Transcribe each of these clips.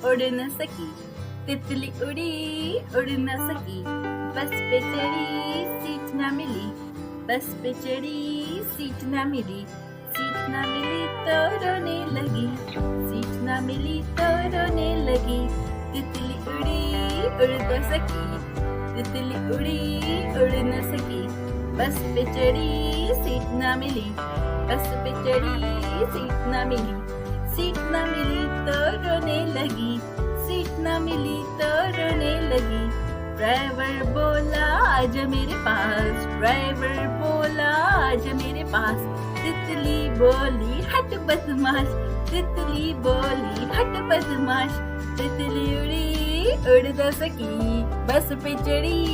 उड़ न सकी, तितली उड़ी उड़ न सकी, बस पे चढ़ी सीट ना मिली, बस पे चढ़ी सीट ना मिली, सीट ना मिली तो रोने लगी, सीट ना मिली तो रोने लगी। तितली उड़ी उड़ न सकी, तितली उड़ी उड़ न सकी, बस पे चढ़ी सीट ना मिली, बस पे चढ़ी सीट ना मिली, सीट ना मिली तो रोने लगी, सीट ना मिली तो रोने लगी। ड्राइवर बोला आजा मेरे पास, ड्राइवर बोला आजा मेरे पास, तितली बोली हट बदमाश, तितली बोली हट बदमाश। तितली उड़ी उड़ न सकी, बस पे चढ़ी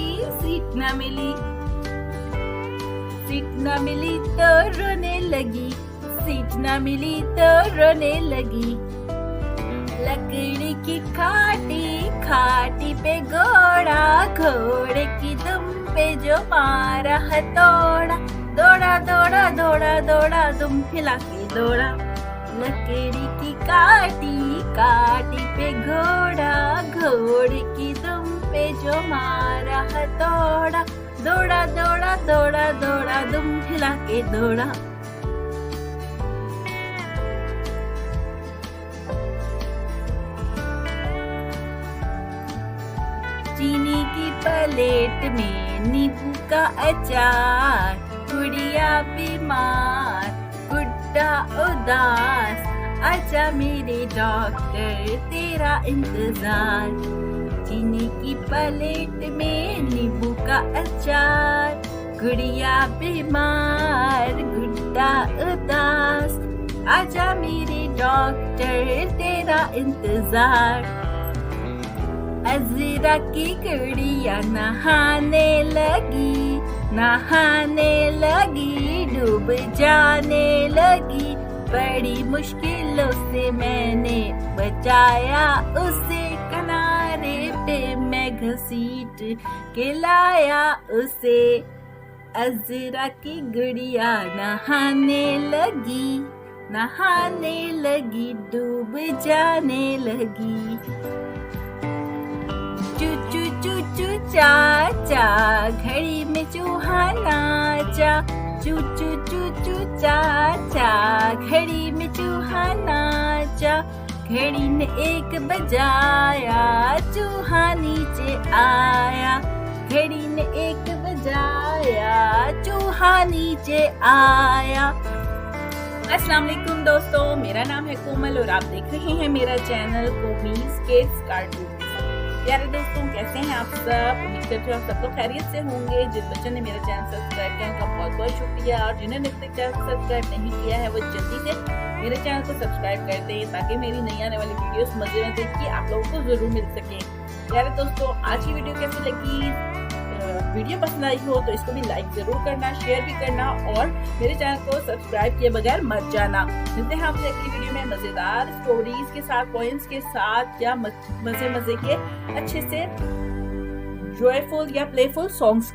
सीट ना मिली, सीट ना मिली तो रोने लगी, सीट ना मिली तो रोने लगी। लकड़ी की खाटी खाटी पे घोड़ा, घोड़े की दुम पे जो मारा हथौड़ा, दौड़ा दौड़ा दौड़ा दौड़ा दुम हिला के दौड़ा। लकड़ी की काटी काटी पे घोड़ा, घोड़े की दुम पे जो मारा हथौड़ा, दौड़ा दौड़ा दौड़ा दौड़ा दुम हिला के दौड़ा। चीनी की प्लेट में नींबू का अचार, गुड़िया बीमार गुड्डा उदास, आजा मेरे डॉक्टर तेरा इंतजार। चीनी की प्लेट में नींबू का अचार, गुड़िया बीमार गुड्डा उदास, आजा मेरे डॉक्टर तेरा इंतजार। अज़रा की गुड़िया नहाने लगी, नहाने लगी डूब जाने लगी, बड़ी मुश्किलों से मैंने बचाया उसे, किनारे पे मैं घसीट के लाया उसे। अज़रा की गुड़िया नहाने लगी, नहाने लगी डूब जाने लगी। चू चू चू चू चा चा घड़ी में चूहा नाचा, चू चू चू चू चा चा घड़ी में चूहा नाचा, घड़ी ने एक बजाया चूहा नीचे आया, घड़ी ने एक बजाया चूहा नीचे आया। अस्सलाम वालेकुम दोस्तों, मेरा नाम है कोमल और आप देख रहे हैं मेरा चैनल कोमीज किड्स कार्टून। प्यारे दोस्तों, कैसे हैं आप सब? उम्मीद करती हूँ आप सब लोग खैरियत से होंगे। जिन बच्चों ने मेरा चैनल सब्सक्राइब किया उनका बहुत बहुत शुक्रिया, और जिन्होंने अभी तक चैनल सब्सक्राइब नहीं किया है वो जल्दी से मेरे चैनल को सब्सक्राइब कर दें, ताकि मेरी नई आने वाली वीडियोस मजे में देख के आप लोगों को जरूर मिल सके। प्यारे दोस्तों, आज की वीडियो कैसी लगी? वीडियो पसंद आई हो तो इसको भी लाइक जरूर करना, शेयर भी करना, और मेरे चैनल को सब्सक्राइब किए बगैर मत जाना। मिलते हैं आपसे अगली वीडियो में मजेदार स्टोरीज के साथ, पोएम्स के साथ, या मजे मजे के अच्छे से जॉयफुल या प्लेफुल सॉन्ग्स।